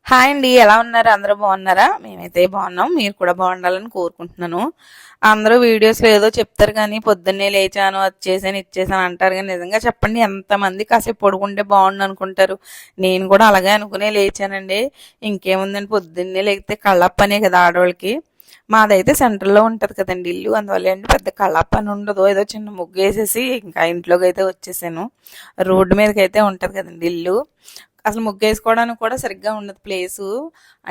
Hi అండి, ఎలా ఉన్నారు? అందరూ బాగున్నారా? మేమైతే బాగున్నాం. మీరు కూడా బాగుండాలని కోరుకుంటున్నాను. అందరూ వీడియోస్లో ఏదో చెప్తారు కానీ పొద్దున్నే లేచాను, అది చేశాను, ఇది చేశాను అంటారు. కానీ నిజంగా చెప్పండి, ఎంతమంది కాసేపు పడుకుంటే బాగుండు అనుకుంటారు. నేను కూడా అలాగే అనుకునే లేచానండి. ఇంకేముందండి, పొద్దున్నే లేకపోతే కళ్ళప్పనే కదా ఆడవాళ్ళకి. మాదైతే సెంటర్లో ఉంటుంది కదండి ఇల్లు, అందువల్ల ఏంటి పెద్ద కళ్ళప్పని ఉండదు. ఏదో చిన్న ముగ్గు వేసేసి ఇంకా ఇంట్లోకి అయితే వచ్చేసాను. రోడ్డు మీదకి అయితే ఉంటుంది కదండి ఇల్లు. అసలు ముగ్గేసుకోవడానికి కూడా సరిగ్గా ఉండదు ప్లేసు.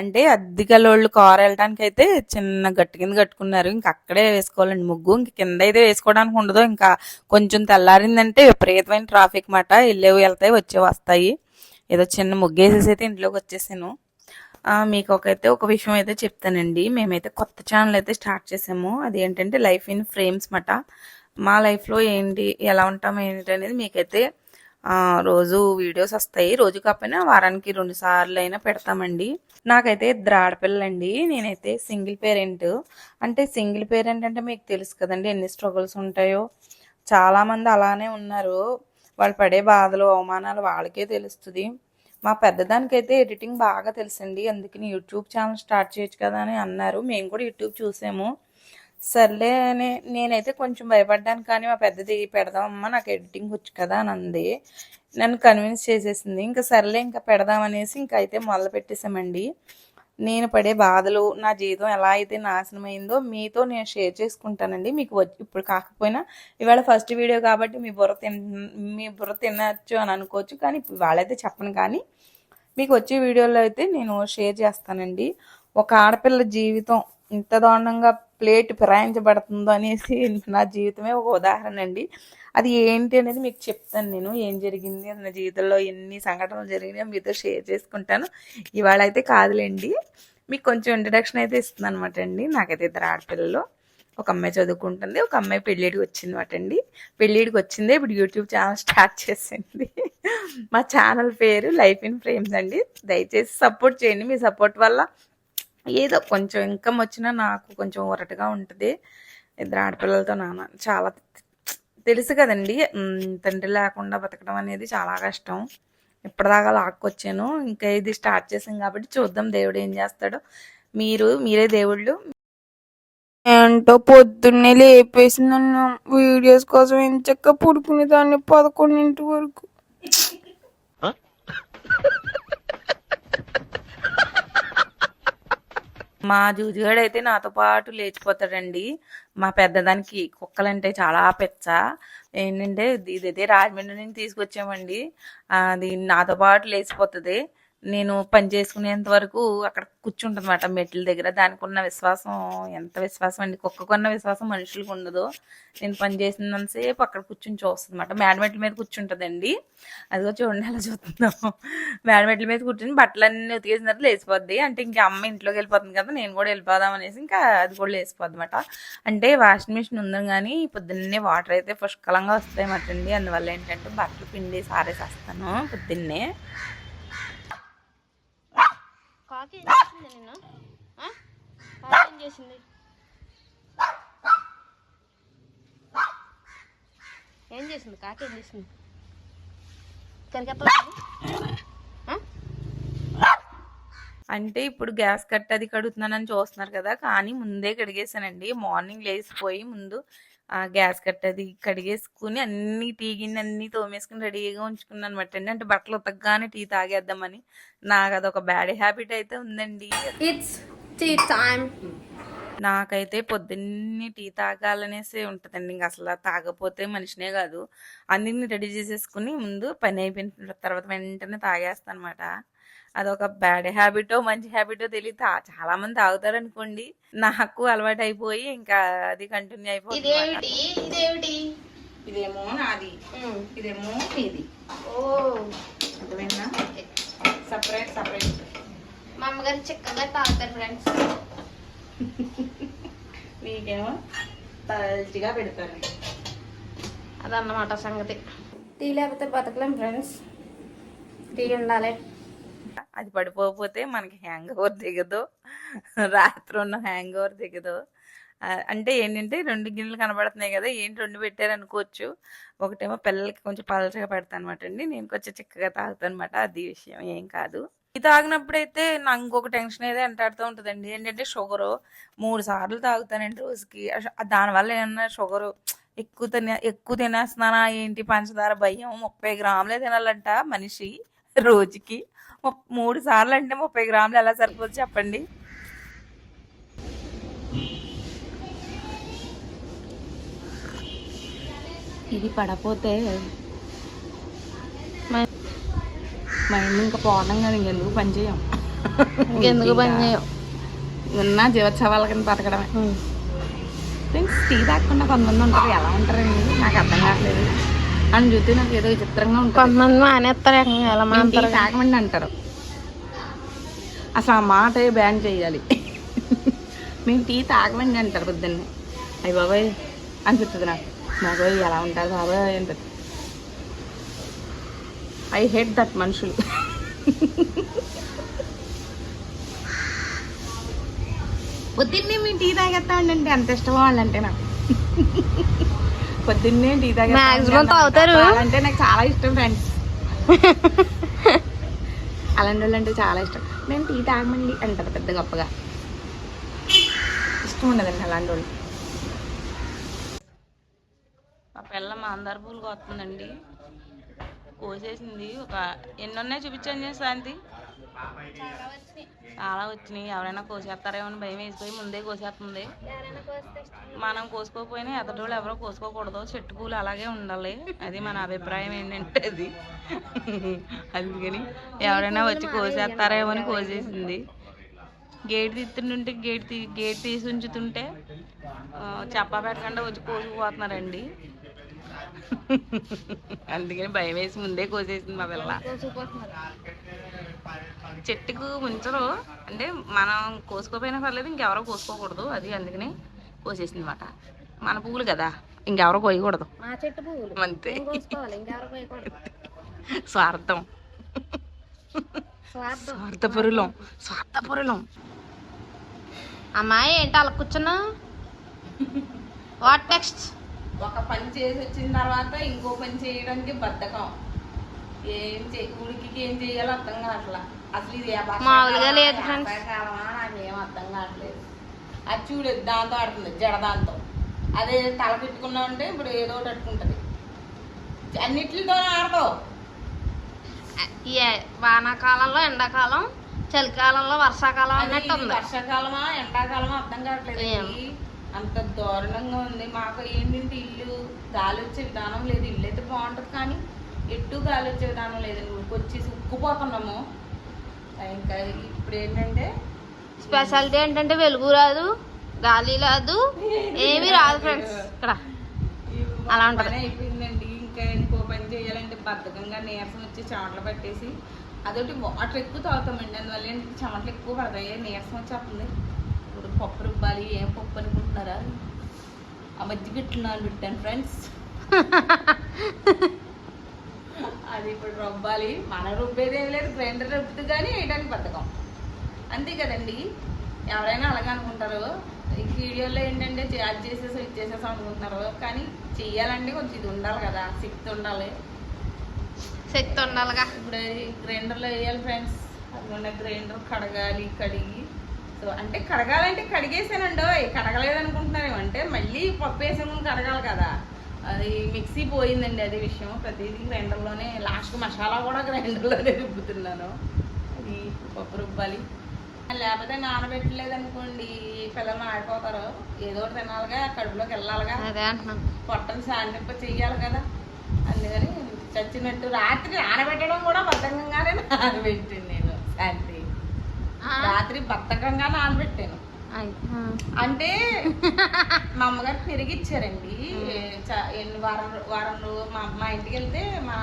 అంటే అద్దెకలోళ్ళు కారు వెళ్ళడానికి అయితే చిన్న గట్టు కింద కట్టుకున్నారు. ఇంక అక్కడే వేసుకోవాలండి ముగ్గు. ఇంక కింద అయితే వేసుకోవడానికి ఉండదు. ఇంకా కొంచెం తెల్లారిందంటే విపరీతమైన ట్రాఫిక్ మాట. వెళ్ళేవి వెళ్తాయి, వచ్చేవి వస్తాయి. ఏదో చిన్న ముగ్గేసేసి అయితే ఇంట్లోకి వచ్చేసాను. మీకు ఒక విషయం అయితే చెప్తానండి. మేమైతే కొత్త ఛానల్ అయితే స్టార్ట్ చేసాము. అది ఏంటంటే లైఫ్ ఇన్ ఫ్రేమ్స్ మాట. మా లైఫ్లో ఏంటి, ఎలా ఉంటాం ఏంటి అనేది మీకైతే రోజు వీడియోస్ వస్తాయి. రోజు కాకపోయినా వారానికి 2 సార్లు అయినా పెడతామండి. నాకైతే 2 ఆడపిల్లలండి. నేనైతే సింగిల్ పేరెంట్. అంటే సింగిల్ పేరెంట్ అంటే మీకు తెలుసు కదండి ఎన్ని స్ట్రగుల్స్ ఉంటాయో. చాలామంది అలానే ఉన్నారు. వాళ్ళు పడే బాధలు, అవమానాలు వాళ్ళకే తెలుస్తుంది. మా పెద్దదానికైతే ఎడిటింగ్ బాగా తెలుసండి. అందుకని యూట్యూబ్ ఛానల్ స్టార్ట్ చేయొచ్చు కదా అని అన్నారు. మేము కూడా యూట్యూబ్ చూసాము. సర్లే అని నేనైతే కొంచెం భయపడ్డాను. కానీ మా పెద్దది పెడదామమ్మా, నాకు ఎడిటింగ్ వచ్చు కదా అని అంది. నన్ను కన్విన్స్ చేసేసింది. ఇంకా సర్లే ఇంకా పెడదామనేసి ఇంకా అయితే మొదలు పెట్టేసామండి. నేను పడే బాధలు, నా జీవితం ఎలా అయితే నాశనమైందో మీతో నేను షేర్ చేసుకుంటానండి. మీకు ఇప్పుడు కాకపోయినా ఇవాళ ఫస్ట్ వీడియో కాబట్టి మీ బుర్ర తినచ్చు అని అనుకోవచ్చు. కానీ వాళ్ళైతే చెప్పను. కానీ మీకు వచ్చే వీడియోలో అయితే నేను షేర్ చేస్తానండి. ఒక ఆడపిల్ల జీవితం ఇంత దారుణంగా ప్లేట్ ఫిరాయించబడుతుందో అనేసి నా జీవితమే ఒక ఉదాహరణ అండి. అది ఏంటి అనేది మీకు చెప్తాను. నేను ఏం జరిగింది నా జీవితంలో ఎన్ని సంఘటనలు జరిగినాయో మీతో షేర్ చేసుకుంటాను. ఇవాళ అయితే కాదులేండి, మీకు కొంచెం ఇంట్రడక్షన్ అయితే ఇస్తుంది అనమాట అండి. నాకైతే 2 ఆడపిల్లలు. ఒక అమ్మాయి చదువుకుంటుంది, ఒక అమ్మాయి పెళ్ళిడికి వచ్చిందన్నమాట అండి. పెళ్ళిడికి వచ్చిందే ఇప్పుడు యూట్యూబ్ ఛానల్ స్టార్ట్ చేసింది. మా ఛానల్ పేరు లైఫ్ ఇన్ ఫ్రేమ్స్ అండి. దయచేసి సపోర్ట్ చేయండి. మీ సపోర్ట్ వల్ల ఏదో కొంచెం ఇన్కమ్ వచ్చినా నాకు కొంచెం ఊరటగా ఉంటుంది. 2 ఆడపిల్లలతో నాన్న చాలా తెలుసు కదండి, తండ్రి లేకుండా బతకడం అనేది చాలా కష్టం. ఇప్పటిదాకా లాక్కొచ్చాను. ఇంకా ఇది స్టార్ట్ చేసాం కాబట్టి చూద్దాం దేవుడు ఏం చేస్తాడో. మీరే దేవుళ్ళు. ఏంటో పొద్దున్నే లేపేసి నన్ను వీడియోస్ కోసం ఎంచక్క పడుకునేదాన్ని 11 వరకు. మా జూజిగాడు అయితే నాతో పాటు లేచిపోతాడండి. మా పెద్దదానికి కుక్కలంటే చాలా పెచ్చ. ఏంటంటే ఇదైతే రాజమండ్రి నుంచి తీసుకొచ్చామండి. అది నాతో పాటు లేచిపోతుంది. నేను పని చేసుకునేంత వరకు అక్కడ కూర్చుంటుంది అన్నమాట మెట్ల దగ్గర. దానికి ఉన్న విశ్వాసం ఎంత విశ్వాసం అండి. కుక్కకున్న విశ్వాసం మనుషులకు ఉండదు. నేను పని చేసినంతసేపు అక్కడ కూర్చుని చూస్తుంది అన్నమాట. మేడమెట్ల మీద కూర్చుంటుందండి. అదిగో చూడండి ఎలా చూస్తున్నాము. మేడమెట్ల మీద కూర్చుని బట్టలన్నీ ఉతికేసిన తర్వాత లేచిపోద్ది. అంటే ఇంకా అమ్మ ఇంట్లోకి వెళ్ళిపోతుంది కదా, నేను కూడా వెళ్ళిపోదాం అనేసి ఇంకా అది కూడా లేచిపోద్ది అన్నమాట. అంటే వాషింగ్ మిషన్ ఉందని కానీ పొద్దున్నే వాటర్ అయితే పుష్కలంగా వస్తాయి అన్నమాట అండి. అందువల్ల ఏంటంటే బట్టలు పిండి సారేసేస్తాను పొద్దున్నే. కాకి ఏం చేసింది నిన్న? కాకి ఏం చేసింది? ఏం చేసింది కాకి? ఏం చేసింది? అంటే ఇప్పుడు గ్యాస్ కట్ అది కడుగుతున్నానని చూస్తున్నారు కదా, కానీ ముందే కడిగేసానండి. మార్నింగ్ లేచిపోయి ముందు గ్యాస్ కట్ అది కడిగేసుకుని అన్ని టీ గిన్నె అన్ని తోమేసుకుని రెడీగా ఉంచుకున్నాను అనమాట అండి. అంటే బట్టలు ఉతకగానే టీ తాగేద్దామని. నాకు అదొక బ్యాడ్ హ్యాబిట్ అయితే ఉందండి. It's tea time. నాకైతే పొద్దున్నే టీ తాగాలనేసి ఉంటుందండి. ఇంక అసలు తాగపోతే మనిషినే కాదు. అన్నిటిని రెడీ చేసేసుకుని ముందు పని అయిపోయిన తర్వాత వెంటనే తాగేస్తాను అనమాట. అదొక బ్యాడ్ హ్యాబిటో మంచి హ్యాబిటో తెలియదు. చాలా మంది తాగుతారు అనుకోండి. నాకు అలవాటు అయిపోయి ఇంకా అది కంటిన్యూ అయిపోతుంది. ఇదేమో నాది, ఇదేమో ఇది. ఓ అర్థమైందా? Separate separate. మా అమ్మగారు చక్కగా తాగుతారు ఫ్రెండ్స్. నీకేమో తల్చిగా పెడతాను. అదన్నమాట సంగతి. టీ లేకపోతే బతకలేం ఫ్రెండ్స్. టీ ఉండాలి. అది పడిపోతే మనకి హ్యాంగ్ ఓవర్ దిగదు, రాత్రి ఉన్న హ్యాంగ్ ఓవర్ దిగదు. అంటే ఏంటంటే 2 గిన్నెలు కనబడుతున్నాయి కదా, ఏంటి 2 పెట్టారు అనుకోవచ్చు. ఒకటేమో పిల్లలకి కొంచెం పలచగా పెడతాను అనమాట అండి. నేను కొంచెం చిక్కగా తాగుతాను అనమాట. అది విషయం ఏం కాదు. టీ తాగినప్పుడైతే నాకు ఇంకొక టెన్షన్ అయితే వెంటాడుతూ ఉంటుందండి. ఏంటంటే షుగరు 3 సార్లు తాగుతానండి రోజుకి. దానివల్ల ఏమన్నా షుగరు ఎక్కువ తినేస్తున్నానా ఏంటి, పంచదార భయం. 30 గ్రాములే తినాలంట మనిషి రోజుకి. 3 సార్లు అంటే 30 గ్రాములు ఎలా సరిపోతుంది చెప్పండి. ఇది పడపోతే మైండ్ ఇంకా పోవడం కదా, ఇంకెందుకు పని చేయం. ఇంకెందుకు పని చేయం, ఉన్న జీవోత్సవాల కింద బతకడమే. ఫ్రెండ్స్, టీ తాగకుండా కొంతమంది ఉంటారు, ఎలా ఉంటారండి నాకు అర్థం కావట్లేదు. అని చూస్తే నాకు ఏదో విచిత్రంగా ఉంటుంది. కొంతమంది మానేస్తారు, ఎలా మానేస్తారు. తాగమండి అంటారు. అసలు ఆ మాట బ్యాన్ చేయాలి. మేము టీ తాగమండి అంటారు పొద్దున్నే. అయ్యి బాబాయ్ అనిపిస్తుంది నాకు. బాబాయ్ ఎలా ఉంటారు బాబాయ్ అంటారు. ఐ హేట్ దట్ మనుషులు. పొద్దున్నే మేము టీ తాగేస్తామండి, అంత ఇష్టం వాళ్ళంటే నాకు. పొద్దున్నే టీ మాక్సిమం తాగుతారు అంటే నాకు చాలా ఇష్టం ఫ్రెండ్స్. అలాంటి వాళ్ళు అంటే చాలా ఇష్టం. నేను టీ తాగమండి అంటారు పెద్ద గొప్పగా. ఇష్టం ఉండదండి అలాంటి వాళ్ళు. మా పిల్ల మందార పూలు కోస్తుందండి. కోసేసింది. ఒక ఎన్ని ఉన్నాయి చూపించండి శాంతి. చాలా వచ్చినాయి. ఎవరైనా కోసేస్తారేమో అని భయం వేసిపోయి ముందే కోసేస్తుంది. మనం కోసుకోకపోయినా ఎదటోళ్ళు ఎవరో కోసుకోకూడదు. చెట్టు పూలు అలాగే ఉండాలి, అది మన అభిప్రాయం ఏంటంటే అది. అందుకని ఎవరైనా వచ్చి కోసేస్తారేమో అని కోసేసింది. గేట్ తీస్తుంటే గేట్ తీసి ఉంచుతుంటే చెప్పా పెట్టకుండా వచ్చి కోసుకుపోతున్నారండి. అందుకని భయం వేసి ముందే కోసేసింది మా పిల్ల. చెట్టుకు ఉంచరు అంటే మనం కోసుకోపోయినా పర్లేదు, ఇంకెవరో కోసుకోకూడదు అది. అందుకని కోసేసింది అన్నమాట. మన పువ్వులు కదా, ఇంకెవరో కోయకూడదు. అంతే. స్వార్థం, స్వార్థపరులం. అమ్మాయి ఏంటి అలా కూర్చున్నా? What next? ఒక పని చేసి వచ్చిన తర్వాత ఇంకో పని చేయడానికి బద్ధకం. ఉడికి ఏం చేయాలో అర్థం కావట్లా. అసలు ఇది మామూలుగా లేదు ఫ్రెండ్స్. నాకేం అర్థం కావట్లేదు. అది చూడు, దాంతో ఆడుతుంది, జడదాంతో. అదే తల పెట్టుకున్నా అంటే ఇప్పుడు ఏదో ఒకటి అట్టుకుంటది. అన్నిటితో ఆడతావు. వానాకాలంలో ఎండాకాలం, చలికాలంలో వర్షాకాలం అన్నట్టు ఉంది. వర్షాకాలమా ఎండాకాలమా అర్థం కావట్లేదు. అంత దారుణంగా ఉంది. మాకు ఏంటంటే ఇల్లు గాలి వచ్చే విధానం లేదు. ఇల్లు అయితే బాగుంటుంది కానీ ఎటు గాలి వచ్చే విధానం లేదండి. ఊరికొచ్చి ఉక్కుపోతున్నాము. ఇంకా ఇప్పుడు ఏంటంటే స్పెషాలిటీ ఏంటంటే వెలుగు రాదు, గాలి రాదు, ఏమీ రాదు ఫ్రెండ్స్. ఇక్కడ అలా ఉంటుంది. అయిపోయిందండి. ఇంకా ఇంకో పని చేయాలంటే బద్ధకంగా నీరసం వచ్చి చెమటలు పట్టేసి, అదొకటి వాటర్ ఎక్కువ తాగుతామండి. అందువల్ల ఏంటంటే చెమటలు ఎక్కువ పడతాయి, నీరసం వచ్చేస్తుంది. ఇప్పుడు పప్పు రుబ్బాలి. ఏం పప్పు అనుకుంటున్నారా? ఆ మధ్య గిట్లు నానబెట్టాను ఫ్రెండ్స్. అది ఇప్పుడు రుబ్బాలి. మన రుబ్బేది ఏం లేదు, గ్రైండర్ రుబ్బుతూ కానీ వేయడానికి బద్ధకం. అంతే కదండి, ఎవరైనా అలాగే అనుకుంటారు. ఈ వీడియోలో ఏంటంటే అది చేసేసాం ఇది చేసేసాం అనుకుంటున్నారు. కానీ చెయ్యాలంటే కొంచెం ఇది ఉండాలి కదా, శక్తి ఉండాలి. శక్తి ఉండాలిగా. ఇప్పుడు గ్రైండర్లో వేయాలి ఫ్రెండ్స్. అందులో గ్రైండర్ కడగాలి, కడిగి. సో అంటే కడగాలంటే కడిగేసానండి. కడగలేదు అనుకుంటున్నారేమంటే మళ్ళీ పప్పు వేసాము కడగాలి కదా. అది మిక్సీ పోయిందండి, అది విషయం. ప్రతిదీ గ్రైండర్లోనే, లాస్ట్ మసాలా కూడా గ్రైండర్లోనే రుబ్బుతున్నాను. అది పప్పు రుబ్బాలి. లేకపోతే నానబెట్టలేదు అనుకోండి, పిల్లలు ఆడిపోతారు. ఏదో ఒకటి తినాలిగా, కడుపులోకి వెళ్ళాలిగా, పొట్టని శాంతింప చెయ్యాలి కదా. అందుకని చచ్చినట్టు రాత్రి నానబెట్టడం కూడా బద్ధకంగానే నానబెట్టాను నేను. శాంతి రాత్రి బద్ధకంగా నానబెట్టాను. అంటే మా అమ్మగారు పెరిగిచ్చారండి. వారం మా ఇంటికి వెళ్తే మా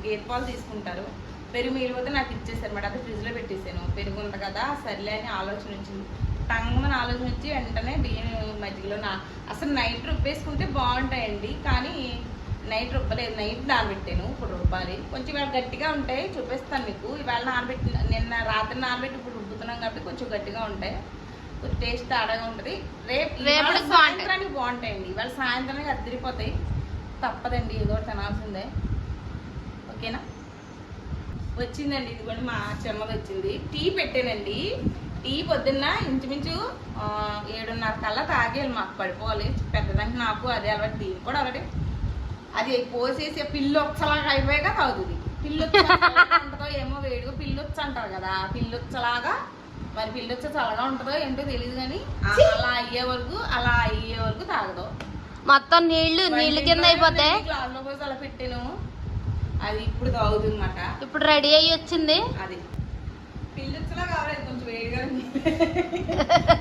గేదె పాలు తీసుకుంటారు. పెరుగు మిగిలిపోతే నాకు ఇచ్చేసారు మేడం. అది ఫ్రిడ్జ్లో పెట్టేసాను. పెరుగు ఉంది కదా సర్లే అని ఆలోచన వచ్చింది. టంగమని ఆలోచన వచ్చి వెంటనే బియ్యం మజ్జిగలో అసలు నైట్ రుబ్బేసుకుంటే బాగుంటాయండి, కానీ నైట్ రుబ్బలేదు. నైట్ నానబెట్టాను, ఇప్పుడు రుబ్బాలి. కొంచెం ఇవాళ గట్టిగా ఉంటాయి, చూపిస్తాను మీకు. ఇవాళ నిన్న రాత్రి నానబెట్టి ఇప్పుడు రుబ్బుతున్నాం కాబట్టి కొంచెం గట్టిగా ఉంటాయి. కొంచెం టేస్ట్ తేడాగా ఉంటుంది. రేపు సాయంత్రానికి బాగుంటాయండి. ఇవాళ సాయంత్రానికి అద్దరిపోతాయి. తప్పదండి, ఏదో తినాల్సిందే. ఓకేనా? వచ్చిందండి, ఇదిగోండి మా చెమ్మది వచ్చింది. టీ పెట్టానండి. టీ పొద్దున్న ఇంచుమించు 7:30 కల్లా తాగేయాలి, మాకు పడిపోవాలి. పెద్దదానికి నాకు అదే అలవాటు, దీనికి కూడా అలవాటే. అది పోసేసి పిల్లు వచ్చలాగా అయిపోయాక తాగుతుంది. ఉంటుందో ఏమో వేడిగా పిల్లొచ్చు అంటారు కదా, పిల్లొచ్చలాగా. మరి పిల్లొచ్చ చల్లగా ఉంటుందో ఏంటో తెలియదు కానీ అలా అయ్యే వరకు తాగదు. మొత్తం నీళ్లు కింద అయిపోతే గ్లాస్ లో పోసి అలా పెట్టాను, అది ఇప్పుడు తాగుతుంది అన్నమాట. ఇప్పుడు రెడీ అయ్యి వచ్చింది. అది పిల్లొచ్చలా కావాలి, కొంచెం వేడిగా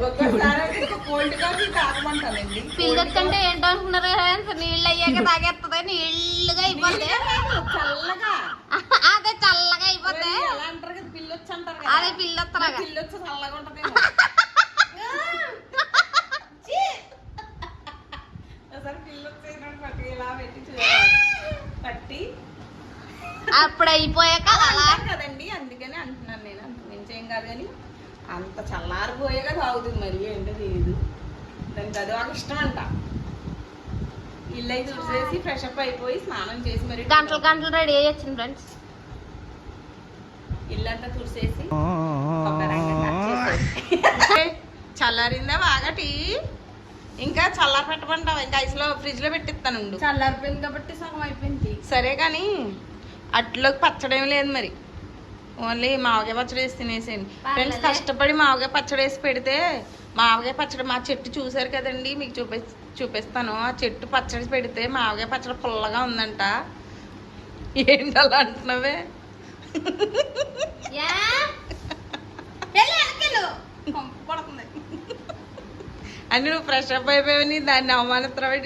ఒక్కసారి కోల్డ్ కాఫీ తాగమంటానండి. పిల్లొచ్చు అంటే ఏంటో అనుకున్నారు, నీళ్ళు అయ్యాక తాగేస్తుంది, నీళ్ళుగా అయిపోతే చల్లగా. అదే చల్లగా అయిపోతే ఎలా అంటారు కదా, పిల్లొచ్చు అంటారు అదే పిల్లొత్తలాగా. పిల్లొచ్చు చల్లగా ఉంటది. ఒకసారి పిల్లొచ్చు పట్టి ఇలా పెట్టి పట్టి అప్పుడు అయిపోయాక అలా కదండి, అందుకని అంటున్నాను నేను. అంత మించేం కాదు కానీ అంత చల్లారిపోయాక తాగుతుంది. మరి ఏంటో తెలియదు, దానికి అది ఒక ఇష్టం అంట. ఇల్లు అయితే చూసేసి ఫ్రెష్ అప్ అయిపోయి స్నానం చేసి మరి గంటలు రెడీ అయ్యి వచ్చింది ఫ్రెండ్స్. ఇల్లంతా తుడిసేసి చల్లారిందా బాగా టీ? ఇంకా చల్లారి పెట్టమంటావా? ఇంకా ఐస్లో ఫ్రిడ్జ్ లో పెట్టిస్తాను. చల్లారిపోయింది కాబట్టి సగం అయిపోయింది. సరే కానీ అట్లోకి పచ్చడి ఏమి లేదు, మరి ఓన్లీ మావకాయ పచ్చడి వేసి తినేసేయండి ఫ్రెండ్స్. కష్టపడి మావకాయ పచ్చడి వేసి పెడితే, మావకాయ పచ్చడి మా చెట్టు చూసారు కదండి, మీకు చూపిస్తాను. ఆ చెట్టు పచ్చడి పెడితే మావకాయ పచ్చడి పుల్లగా ఉందంట. ఏంటి అలా అంటున్నావే? అని నువ్వు ఫ్రెష్ అప్ అయిపోయావని దాన్ని అవమానిస్తున్నావు.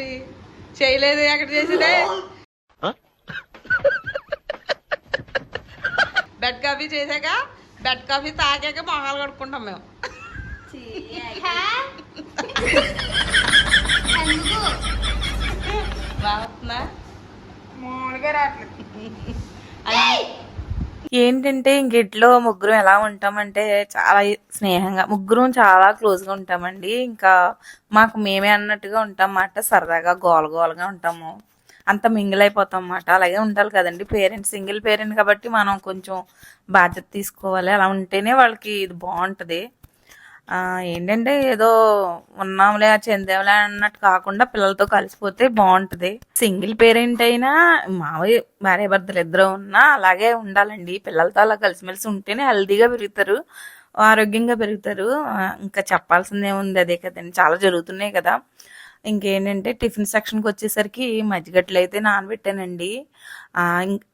చేయలేదు, ఎక్కడ చేసేదే. బెడ్ కాఫీ చేసాక, బెడ్ కాఫీ తాగాక మొహాలు కడుక్కుంటాం మేము. బాగుందా? మామూలుగా రావట్లేదు. ఏంటంటే ఇంట్లో ముగ్గురం ఎలా ఉంటామంటే చాలా స్నేహంగా, ముగ్గురం చాలా క్లోజ్గా ఉంటామండి. ఇంకా మాకు మేమే అన్నట్టుగా ఉంటాం అన్నమాట. సరదాగా గోలగోలగా ఉంటాము, అంత మింగిల్ అయిపోతాం అన్నమాట. అలాగే ఉండాలి కదండి పేరెంట్స్. సింగిల్ పేరెంట్ కాబట్టి మనం కొంచెం బాధ్యత తీసుకోవాలి. అలా ఉంటేనే వాళ్ళకి ఇది బాగుంటుంది. ఏంటంటే ఏదో ఉన్నాంలే చెందేంలే అన్నట్టు కాకుండా పిల్లలతో కలిసిపోతే బాగుంటుంది. సింగిల్ పేరెంట్ అయినా మావయ్య భార్య భర్తలు ఇద్దరు ఉన్నా అలాగే ఉండాలండి. పిల్లలతో అలా కలిసిమెలిసి ఉంటేనే హెల్దీగా పెరుగుతారు, ఆరోగ్యంగా పెరుగుతారు. ఇంకా చెప్పాల్సిందేముంది, అదే కదండి, చాలా జరుగుతున్నాయి కదా. ఇంకేంటంటే టిఫిన్ సెక్షన్కి వచ్చేసరికి మజ్జిగట్లు అయితే నానబెట్టానండి.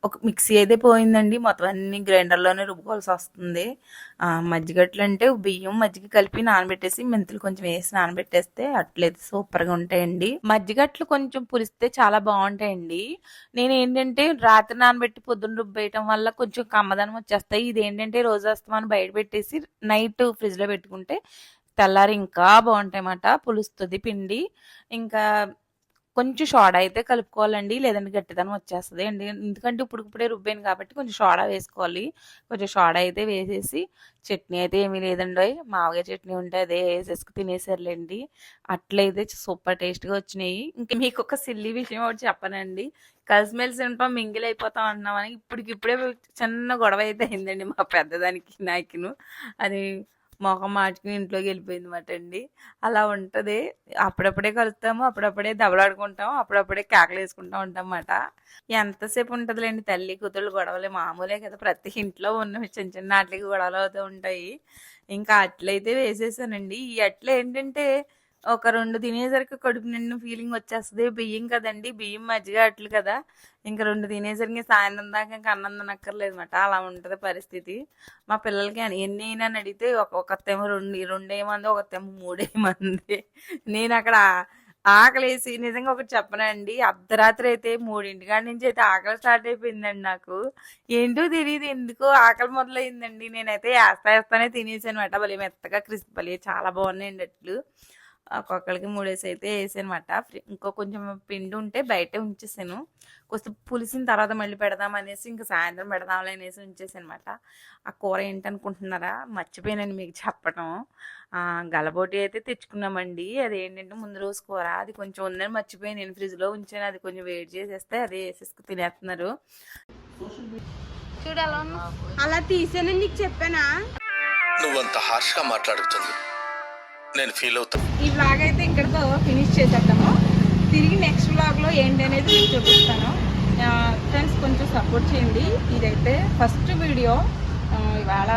ఒక మిక్సీ అయితే పోయిందండి, మొత్తం అన్ని గ్రైండర్లోనే రుబ్బుకోవాల్సి వస్తుంది. మజ్జిగట్లు అంటే బియ్యం మజ్జిగ కలిపి నానబెట్టేసి మెంతులు కొంచెం వేసి నానబెట్టేస్తే అట్లయితే సూపర్గా ఉంటాయండి. మజ్జిగట్లు కొంచెం పులిస్తే చాలా బాగుంటాయండి. నేను ఏంటంటే రాత్రి నానబెట్టి పొద్దున్న రుబ్బేయటం వల్ల కొంచెం కమ్మదనం వచ్చేస్తాయి. ఇదేంటంటే రోజు వస్తామని బయట పెట్టేసి నైట్ ఫ్రిడ్జ్లో పెట్టుకుంటే తెల్లారి ఇంకా బాగుంటాయి అన్నమాట. పులుస్తుంది పిండి. ఇంకా కొంచెం సోడా అయితే కలుపుకోవాలండి, లేదంటే గట్టిదనం వచ్చేస్తుంది అండి. ఎందుకంటే ఇప్పుడే రుబ్బాను కాబట్టి కొంచెం సోడా వేసుకోవాలి. కొంచెం సోడా అయితే వేసేసి, చట్నీ అయితే ఏమీ లేదండి, మామూలుగా చట్నీ ఉంటే అదే వేసేసుకు తినేసారులేండి. అట్లయితే సూపర్ టేస్ట్గా వచ్చినాయి. ఇంకా మీకు ఒక సిల్లీ విషయం ఒకటి చెప్పనండి. కలిసిమెలిసి ఉంటాం, మింగిల్ అయిపోతాం అంటున్నామని ఇప్పుడే చిన్న గొడవ అయితే అయిందండి మా పెద్దదానికి నాకును. అది మొహం మార్చుకుని ఇంట్లోకి వెళ్ళిపోయింది మాట అండి. అలా ఉంటుంది. అప్పుడప్పుడే కలుస్తాము, అప్పుడప్పుడే దెబ్బలాడుకుంటాము, అప్పుడప్పుడే కేకలు వేసుకుంటూ ఉంటాం అన్నమాట. ఎంతసేపు ఉంటుందిలేండి తల్లి కూతుళ్ళు గొడవలే మామూలే కదా, ప్రతి ఇంట్లో ఉన్న చిన్న చిన్న వాటికి గొడవలు అవుతూ ఉంటాయి. ఇంకా అట్లయితే వేసేసానండి. ఈ అట్లు ఏంటంటే ఒక 2 తినేసరికి కడుపు నిండిన ఫీలింగ్ వచ్చేస్తుంది. బియ్యం కదండి, బియ్యం మజ్జిగ అట్లు కదా, ఇంకా 2 తినేసరికి సాయంత్రం దాకా ఇంకా అన్నం తినక్కర్లేదు అనమాట. అలా ఉంటుంది పరిస్థితి. మా పిల్లలకి ఎన్ని అయినా అడిగితే ఒకతేమో 2 ఏమంది, ఒకతేమో 3 ఏమంది. నేను అక్కడ ఆకలేసి నిజంగా ఒకటి చెప్పనండి, అర్ధరాత్రి అయితే 3 కాడి నుంచి అయితే ఆకలి స్టార్ట్ అయిపోయిందండి నాకు. ఏంటో తెలియదు ఎందుకో ఆకలి మొదలైందండి. నేనైతే వేస్తానే తినేసాను అనమాట. భలే మెత్తగా క్రిస్పీ, భలే చాలా బాగున్నాయండి అట్లు. ఒక్కొక్కరికి 3 అయితే వేసానమాట. ఇంకో కొంచెం పిండి ఉంటే బయటే ఉంచేసాను. కొంచెం పులిసిన తర్వాత మళ్ళీ పెడదాం అనేసి ఇంకా సాయంత్రం పెడదాంలే అనేసి ఉంచేసాను అనమాట. ఆ కూర ఏంటనుకుంటున్నారా, మర్చిపోయానండి మీకు చెప్పడం. గలబోటి అయితే తెచ్చుకున్నామండి. అది ఏంటంటే ముందు రోజు కూర, అది కొంచెం ఉందని మర్చిపోయి నేను ఫ్రిడ్జ్లో ఉంచాను. అది కొంచెం వేడి చేసేస్తే అదే వేసేసుకు తినేస్తున్నారు. చూడు ఎలా ఉన్నా. అలా తీసానని నీకు చెప్పానా? నువ్వంత హార్ష్ గా మాట్లాడుతుంది నేను ఫీల్ అవుతాను. ఈ వ్లాగ్ అయితే ఇక్కడితో ఫినిష్ చేసేద్దాము. తిరిగి నెక్స్ట్ వ్లాగ్లో ఏంటి అనేది మీకు చూపిస్తాను. ఫ్రెండ్స్ కొంచెం సపోర్ట్ చేయండి. ఇదైతే ఫస్ట్ వీడియో. ఇవాళ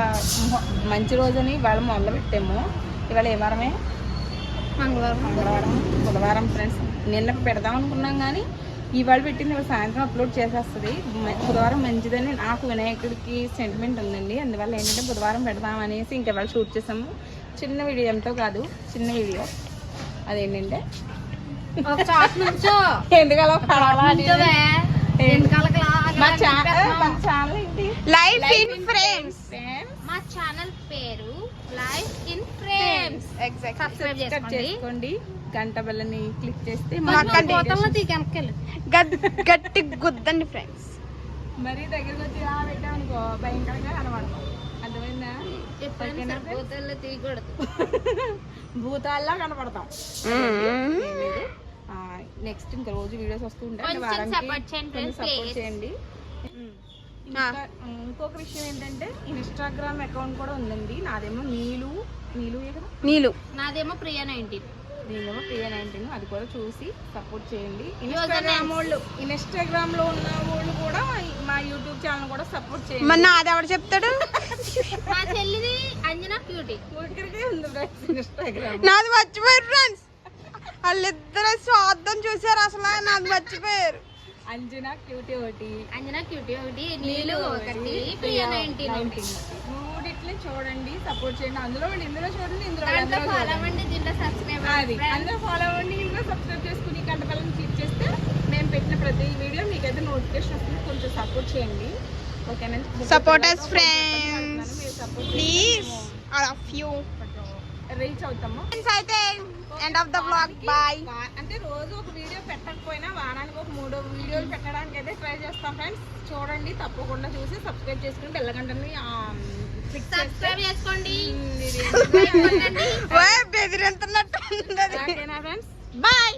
మంచి రోజని ఇవాళ మొదలు పెట్టాము. ఇవాళ ఏ వారమే? మంగళవారం బుధవారం ఫ్రెండ్స్. నిన్న పెడదాం అనుకున్నాం కానీ ఇవాళ పెట్టింది ఇవాళ సాయంత్రం అప్లోడ్ చేసేస్తుంది. బుధవారం మంచిదని నాకు వినాయకుడికి సెంటిమెంట్ ఉందండి. అందువల్ల ఏంటంటే బుధవారం పెడదాం అనేసి ఇంక ఇవాళ షూట్ చేసాము. చిన్న వీడియో, ఎంతో కాదు చిన్న వీడియో. అదేంటంటే ఎందుకలా మా ఛానల్ ఏంటి? Life in frames. మా ఛానల్ పేరు లైఫ్ ఇన్ ఫ్రేమ్స్. సబ్స్క్రైబ్ చేసుకోండి. గంట బెల్లని క్లిక్ చేస్తే గట్టి గుద్దండి ఫ్రెండ్స్. మరీ దగ్గరికి వచ్చి పెట్టామనుకో భయంకరంగా కనబడతాం. అర్థమైందా? తీయకూడదు, భూతాల్లా కనపడతాం. నెక్స్ట్ ఇంకా రోజు వీడియోస్ వస్తూ ఉంటాయి. సపోర్ట్ సపోర్ట్ చేయండి. ఇంకొక విషయం ఏంటంటే ఇన్స్టాగ్రామ్ అకౌంట్ కూడా ఉందండి. నాదేమో నీలు, నాదేమో ప్రియా 19. దీనిలో ప్రియా 19. అది కూడా చూసి సపోర్ట్ చేయండి. ఇన్స్టాగ్రామ్ లో ఉన్న వాళ్ళు కూడా మా యూట్యూబ్ ఛానల్ కూడా సపోర్ట్ చేయండి. మరి నాది ఎవరు చెప్తాడు? మా చెల్లిది అంజనా క్యూటీ ఉంది ఫ్రెండ్స్ ఇన్స్టాగ్రామ్. నాది మర్చిపోయారు ఫ్రెండ్స్. వాళ్ళిద్దరు స్వార్థం చూసారు. అసలు నాది మర్చిపోయారు. అంజనా క్యూటీ ఒకటి, నీళ్ళు ఒకటి, ప్రియా 19. మూడిట్లే చూడండి, సపోర్ట్ చేయండి. అందులో ఇందులో చూడండి, ఇందులో ఫాలో అవ్వండి, దీంట్లో సబ్స్క్రైబ్ అది అందులో ఫాలో అవ్వండి. ఇందులో సబ్స్క్రైబ్ చేసుకుని గంట బెల్లని క్లిక్ చేస్తే మేము పెట్టిన ప్రతి వీడియో మీకైతే నోటిఫికేషన్ వస్తుంది. కొంచెం సపోర్ట్ చేయండి. ఓకేనా? Support us friends please. I love you. Reach అవుతాము. అయితే end of the blog. Bye. అంటే రోజు ఒక వీడియో పెట్టకపోయినా వారానికి ఒక 3 వీడియోలు పెట్టడానికి అయితే ట్రై చేస్తాం ఫ్రెండ్స్. చూడండి, తప్పకుండా చూసి సబ్స్క్రైబ్ చేసుకుని బెల్ గంటని సబ్స్క్రైబ్ చేసుకోండి. బెదిరింటున్నట్టు. ఓకేనా ఫ్రెండ్స్? బాయ్.